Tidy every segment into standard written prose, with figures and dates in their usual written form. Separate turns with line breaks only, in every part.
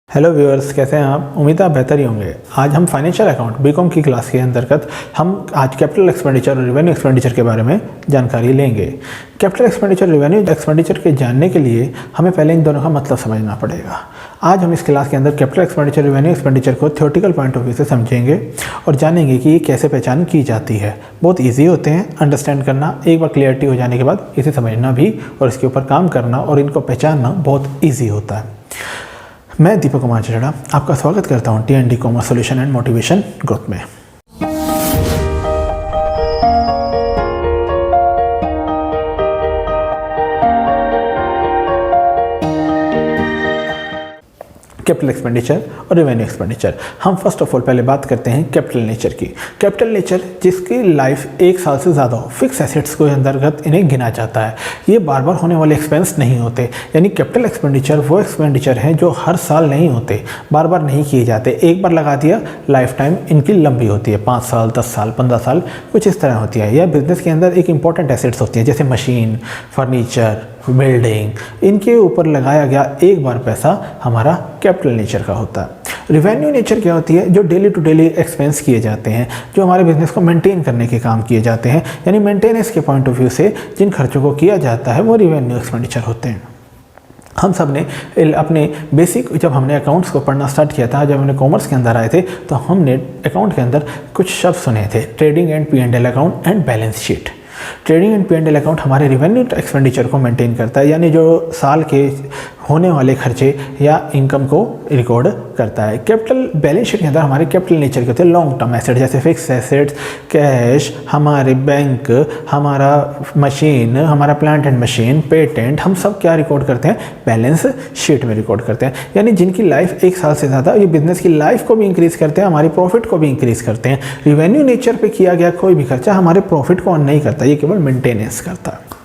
Hello viewers, कैसे हैं आप? उम्मीद है आप बेहतर ही होंगे। आज हम फाइनेंशियल अकाउंट बीकॉम की क्लास के अंतर्गत हम आज कैपिटल एक्सपेंडिचर और रेवेन्यू एक्सपेंडिचर के बारे में जानकारी लेंगे। कैपिटल एक्सपेंडिचर रेवेन्यू एक्सपेंडिचर के जानने के लिए हमें पहले इन दोनों का मतलब समझना पड़ेगा। आज हम इस क्लास के अंदर कैपिटल एक्सपेंडिचर रेवेन्यू एक्सपेंडिचर को थ्योरेटिकल पॉइंट ऑफ व्यू से समझेंगे और जानेंगे कि ये कैसे पहचान की जाती है। बहुत ईजी होते हैं अंडरस्टैंड करना। एक बार क्लियरिटी हो जाने के बाद इसे समझना भी और इसके ऊपर काम करना और इनको पहचानना बहुत ईजी होता है। मैं दीपक कुमार चचड़ा आपका स्वागत करता हूं टी&डी commerce solution and motivation group में। कैपिटल एक्सपेंडिचर और रेवेन्यू एक्सपेंडिचर। हम फर्स्ट ऑफ ऑल पहले बात करते हैं कैपिटल नेचर की। कैपिटल नेचर जिसकी लाइफ 1 साल से ज़्यादा हो, फिक्स एसेट्स को अंतर्गत इन्हें गिना जाता है। ये बार बार होने वाले एक्सपेंस नहीं होते, यानी कैपिटल एक्सपेंडिचर वो एक्सपेंडिचर हैं जो हर साल नहीं होते, बार बार नहीं किए जाते। एक बार लगा दिया, लाइफ टाइम इनकी लंबी होती है, 5 साल 10 साल 15 साल कुछ इस तरह होती है। यह बिजनेस के अंदर एक इंपॉर्टेंट एसेट्स होती हैं, जैसे मशीन, फर्नीचर, बिल्डिंग, इनके ऊपर लगाया गया एक बार पैसा हमारा कैपिटल नेचर का होता है। रिवेन्यू नेचर क्या होती है? जो डेली टू डेली एक्सपेंस किए जाते हैं, जो हमारे बिजनेस को मेंटेन करने के काम किए जाते हैं, यानी मेंटेनेंस के पॉइंट ऑफ व्यू से जिन खर्चों को किया जाता है वो रिवेन्यू एक्सपेंडिचर होते हैं। हम सब ने अपने बेसिक जब हमने अकाउंट्स को पढ़ना स्टार्ट किया था, जब हमने कॉमर्स के अंदर आए थे, तो हमने अकाउंट के अंदर कुछ शब्द सुने थे, trading and P&L account and balance sheet. Trading and P&L account हमारे रिवेन्यू एक्सपेंडिचर को मेंटेन करता है, यानी जो साल के होने वाले खर्चे या इनकम को रिकॉर्ड करता है। कैपिटल बैलेंस शीट के अंदर हमारे कैपिटल नेचर के होते हैं लॉन्ग टर्म एसेट, जैसे फिक्स एसेट्स, कैश, हमारे बैंक, हमारा मशीन, हमारा प्लांट एंड मशीन, पेटेंट, हम सब क्या रिकॉर्ड करते हैं? बैलेंस शीट में रिकॉर्ड करते हैं। यानी जिनकी लाइफ 1 साल से ज़्यादा, ये बिजनेस की लाइफ को भी इंक्रीज करते हैं, हमारी प्रॉफिट को भी इंक्रीज करते हैं। रिवेन्यू नेचर पर किया गया कोई भी खर्चा हमारे प्रॉफिट को ऑन नहीं करता, ये केवल मेंटेनेंस करता है।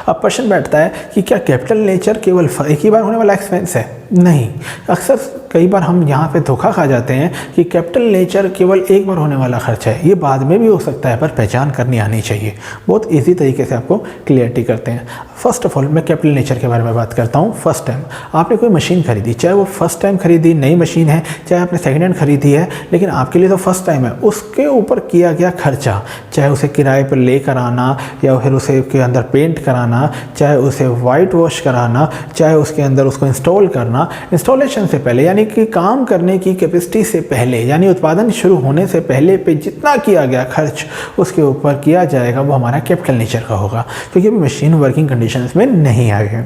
अब क्वेश्चन बैठता है कि क्या कैपिटल नेचर केवल एक ही बार होने वाला एक्सपेंस है? नहीं। अक्सर कई बार हम यहाँ पे धोखा खा जाते हैं कि कैपिटल नेचर केवल एक बार होने वाला खर्चा है। ये बाद में भी हो सकता है, पर पहचान करनी आनी चाहिए। बहुत इजी तरीके से आपको क्लियरिटी करते हैं। फर्स्ट ऑफ ऑल मैं कैपिटल नेचर के बारे में बात करता हूँ। फर्स्ट टाइम आपने कोई मशीन खरीदी, चाहे वो फर्स्ट टाइम खरीदी नई मशीन है, चाहे आपने सेकेंड हैंड खरीदी है, लेकिन आपके लिए तो फर्स्ट टाइम है, उसके ऊपर किया गया खर्चा, चाहे उसे किराए पर लेकर आना या फिर उसे के अंदर पेंट कराना, चाहे उसे वाइट वॉश कराना, चाहे उसके अंदर उसको इंस्टॉल करना, इंस्टॉलेशन से पहले यानी कि काम करने की कैपेसिटी से पहले, यानी उत्पादन शुरू होने से पहले पे जितना किया गया खर्च उसके ऊपर किया जाएगा, वो हमारा कैपिटल नेचर का होगा। क्योंकि अभी मशीन वर्किंग कंडीशंस में नहीं आ गए,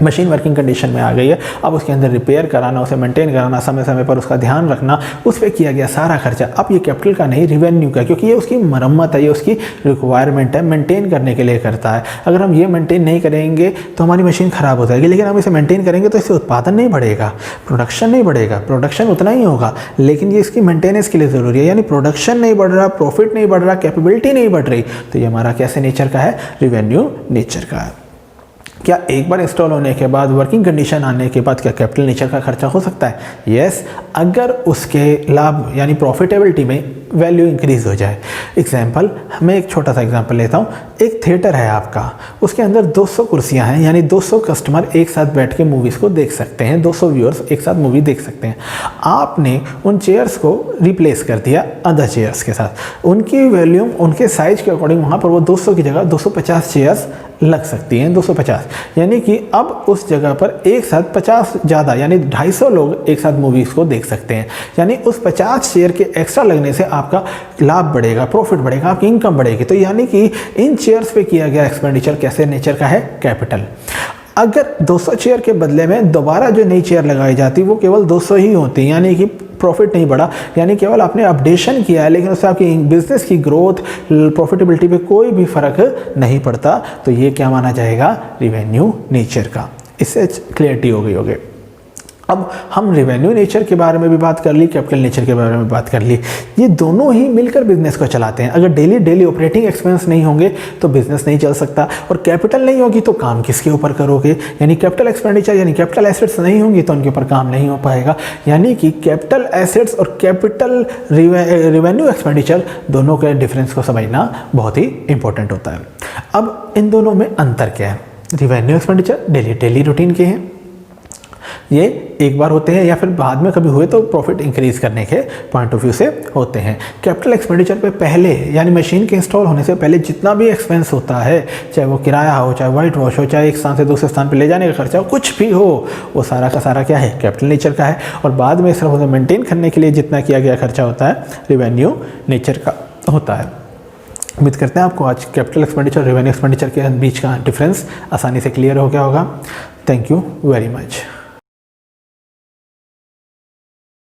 मशीन वर्किंग कंडीशन में आ गई है। अब उसके अंदर रिपेयर कराना, उसे मेंटेन कराना, समय समय पर उसका ध्यान रखना, उस पर किया गया सारा खर्चा अब ये कैपिटल का नहीं, रिवेन्यू का, क्योंकि ये उसकी मरम्मत है, ये उसकी रिक्वायरमेंट है, मेंटेन करने के लिए करता है। अगर हम ये मेंटेन नहीं करेंगे तो हमारी मशीन ख़राब हो जाएगी, लेकिन हम इसे मेंटेन करेंगे तो इससे उत्पादन नहीं बढ़ेगा, प्रोडक्शन नहीं बढ़ेगा, प्रोडक्शन उतना ही होगा, लेकिन ये इसकी मेंटेनेंस के लिए ज़रूरी है। यानी प्रोडक्शन नहीं बढ़ रहा, प्रॉफिट नहीं बढ़ रहा, कैपेबिलिटी नहीं बढ़ रही, तो ये हमारा कैसे नेचर का है? रिवेन्यू नेचर का है। क्या एक बार इंस्टॉल होने के बाद, वर्किंग कंडीशन आने के बाद क्या कैपिटल नेचर का खर्चा हो सकता है? यस, अगर उसके लाभ यानी प्रॉफिटेबिलिटी में वैल्यू इंक्रीज हो जाए। एग्जाम्पल, मैं एक छोटा सा एग्जाम्पल लेता हूँ। एक थिएटर है आपका, उसके अंदर 200 कुर्सियाँ हैं, यानी 200 कस्टमर एक साथ बैठ के मूवीज़ को देख सकते हैं, 200 व्यूअर्स एक साथ मूवी देख सकते हैं। आपने उन चेयर्स को रिप्लेस कर दिया अदर चेयर्स के साथ, उनकी वॉल्यूम उनके साइज के अकॉर्डिंग वहाँ पर वो 200 की जगह 250 चेयर्स लग सकती हैं, 250, यानी कि अब उस जगह पर एक साथ 50 ज़्यादा यानी 250 लोग एक साथ मूवीज़ को देख सकते हैं। यानी उस 50 चेयर के एक्स्ट्रा लगने से आपका लाभ बढ़ेगा, प्रॉफिट बढ़ेगा, आपकी इनकम बढ़ेगी। तो यानी कि इन चेयर्स पे किया गया एक्सपेंडिचर कैसे नेचर का है? कैपिटल। अगर 200 चेयर के बदले में दोबारा जो नई चेयर लगाई जाती वो केवल 200 ही होती, यानी कि प्रॉफिट नहीं बढ़ा, यानी केवल आपने अपडेशन किया है, लेकिन उससे आपकी बिजनेस की ग्रोथ, प्रॉफिटेबिलिटी पे कोई भी फर्क नहीं पड़ता। तो ये क्या माना जाएगा? रिवेन्यू नेचर का। इससे क्लियरिटी हो गई होगी। अब हम रिवेन्यू नेचर के बारे में भी बात कर ली, कैपिटल नेचर के बारे में बात कर ली। ये दोनों ही मिलकर बिजनेस को चलाते हैं। अगर डेली ऑपरेटिंग एक्सपेंस नहीं होंगे तो बिजनेस नहीं चल सकता, और कैपिटल नहीं होगी तो काम किसके ऊपर करोगे? यानी कैपिटल एक्सपेंडिचर यानी कैपिटल एसेट्स नहीं होंगी तो उनके ऊपर काम नहीं हो पाएगा। यानी कि कैपिटल एसेट्स और कैपिटल रिवेन्यू एक्सपेंडिचर दोनों के डिफरेंस को समझना बहुत ही इंपॉर्टेंट होता है। अब इन दोनों में अंतर क्या है? रिवेन्यू एक्सपेंडिचर डेली रूटीन के हैं, ये एक बार होते हैं या फिर बाद में कभी हुए तो प्रॉफिट इंक्रीज करने के पॉइंट ऑफ व्यू से होते हैं। कैपिटल एक्सपेंडिचर पे पहले यानी मशीन के इंस्टॉल होने से पहले जितना भी एक्सपेंस होता है, चाहे वो किराया हो, चाहे वाइट वॉश हो, चाहे एक स्थान से दूसरे स्थान पर ले जाने का खर्चा हो, कुछ भी हो, वो सारा का सारा क्या है, कैपिटल नेचर का है। और बाद में सिर्फ उसे मेंटेन करने के लिए जितना किया गया खर्चा होता है, रेवेन्यू नेचर का होता है। उम्मीद करते हैं आपको आज कैपिटल एक्सपेंडिचर और रेवेन्यू एक्सपेंडिचर के बीच का डिफरेंस आसानी से क्लियर हो गया होगा। Thank you very much.